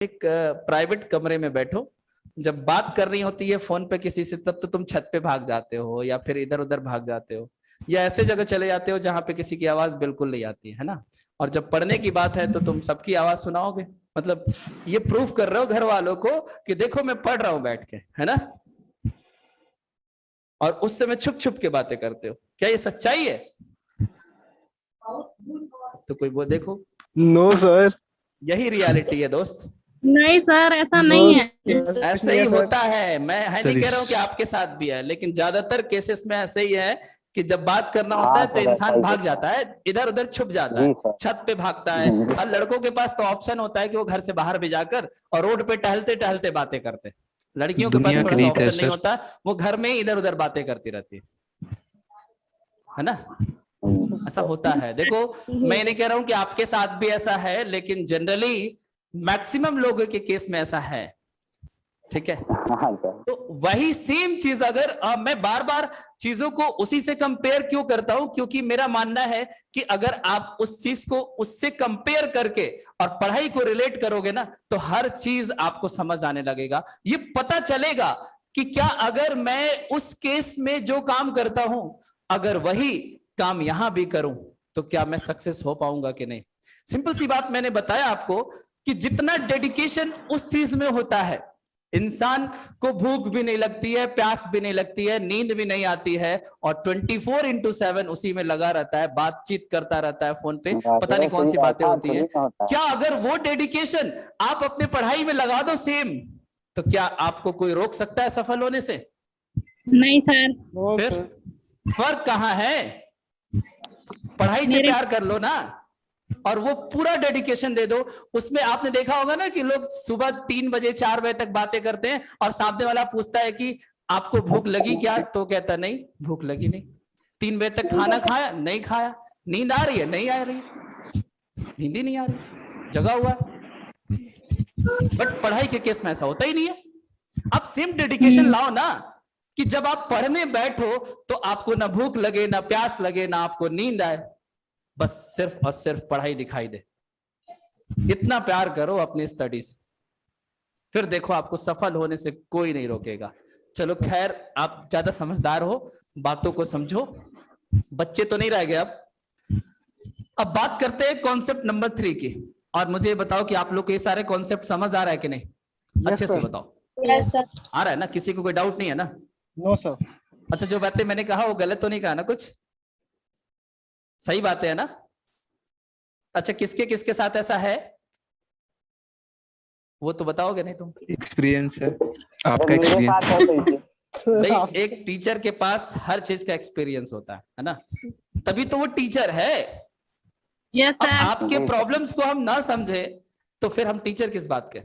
एक प्राइवेट कमरे में बैठो, जब बात करनी होती है फोन पे किसी से तब तो तुम छत पे भाग जाते हो या फिर इधर उधर भाग जाते हो या ऐसे जगह चले जाते हो जहां पे किसी की आवाज बिल्कुल नहीं आती है ना। और जब पढ़ने की बात है तो तुम सबकी आवाज सुनाओगे, मतलब ये प्रूफ कर रहे हो घर वालों को कि देखो मैं पढ़ रहा हूं बैठ के, है ना। और उस समय छुप छुप के बातें करते हो, क्या ये सच्चाई है? तो कोई वो देखो, नो सर। यही रियलिटी है दोस्त। नहीं सर, ऐसा नो नहीं है। ऐसे ही सर। होता है, मैं है नहीं कह रहा हूं कि आपके साथ भी है, लेकिन ज्यादातर केसेस में ऐसे ही है कि जब बात करना होता है तो इंसान भाग जाता है, इधर उधर छुप जाता है, छत पे भागता है। और लड़कों के पास तो ऑप्शन होता है कि वो घर से बाहर भी जाकर और रोड पे टहलते टहलते बातें करते हैं। लड़कियों के पास दुनिया थोड़ा की सा रीत है ऑप्शन नहीं सर। होता, वो घर में ही इधर उधर बातें करती रहती है ना। ऐसा होता है। देखो मैं नहीं कह रहा हूं कि आपके साथ भी ऐसा है, लेकिन जनरली मैक्सिमम लोगों के केस में ऐसा है, ठीक है। तो वही सेम चीज अगर मैं बार बार चीजों को उसी से कंपेयर क्यों करता हूं, क्योंकि मेरा मानना है कि अगर आप उस चीज को उससे कंपेयर करके और पढ़ाई को रिलेट करोगे ना तो हर चीज आपको समझ आने लगेगा। ये पता चलेगा कि क्या अगर मैं उस केस में जो काम करता हूं अगर वही काम यहां भी करूं तो क्या मैं सक्सेस हो पाऊंगा कि नहीं। सिंपल सी बात मैंने बताया आपको कि जितना डेडिकेशन उस चीज में होता है, इंसान को भूख भी नहीं लगती है, प्यास भी नहीं लगती है, नींद भी नहीं आती है और 24/7 उसी में लगा रहता है, बातचीत करता रहता है फोन पे, पता नहीं कौन सी बातें होती है। क्या अगर वो डेडिकेशन आप अपने पढ़ाई में लगा दो सेम, तो क्या आपको कोई रोक सकता है सफल होने से? नहीं सर। फिर फर्क कहां है? पढ़ाई से प्यार कर लो ना और वो पूरा डेडिकेशन दे दो। उसमें आपने देखा होगा ना कि लोग सुबह 3 बजे 4 बजे तक बातें करते हैं और सामने वाला पूछता है कि आपको भूख लगी क्या, तो कहता नहीं भूख लगी नहीं। 3 बजे तक खाना खाया नहीं खाया, नींद आ रही है नहीं आ रही, नींद ही नहीं आ रही, जगा हुआ है। बट पढ़ाई के केस में ऐसा होता ही नहीं है। आप सेम डेडिकेशन लाओ ना कि जब आप पढ़ने बैठो तो आपको ना भूख लगे ना प्यास लगे ना आपको नींद आए, बस सिर्फ और सिर्फ पढ़ाई दिखाई दे। इतना प्यार करो अपनी स्टडी से, फिर देखो आपको सफल होने से कोई नहीं रोकेगा। चलो खैर, आप ज्यादा समझदार हो, बातों को समझो, बच्चे तो नहीं रह गए। अब बात करते हैं कॉन्सेप्ट नंबर 3 की। और मुझे बताओ कि आप लोग को ये सारे कॉन्सेप्ट समझ आ रहा है कि नहीं? अच्छे से बताओ। Yes sir. आ रहा है ना? किसी को कोई डाउट नहीं है ना? No sir. अच्छा, जो बातें मैंने कहा वो गलत तो नहीं कहा ना? कुछ सही बातें है ना? अच्छा, किसके किसके साथ ऐसा है वो तो बताओगे नहीं तुम? एक्सपीरियंस है आपका, एक्सपीरियंस। भाई एक टीचर के पास हर चीज का एक्सपीरियंस होता है ना, तभी तो वो टीचर है। यस अब सर। आपके प्रॉब्लम्स को हम ना समझे तो फिर हम टीचर किस बात के?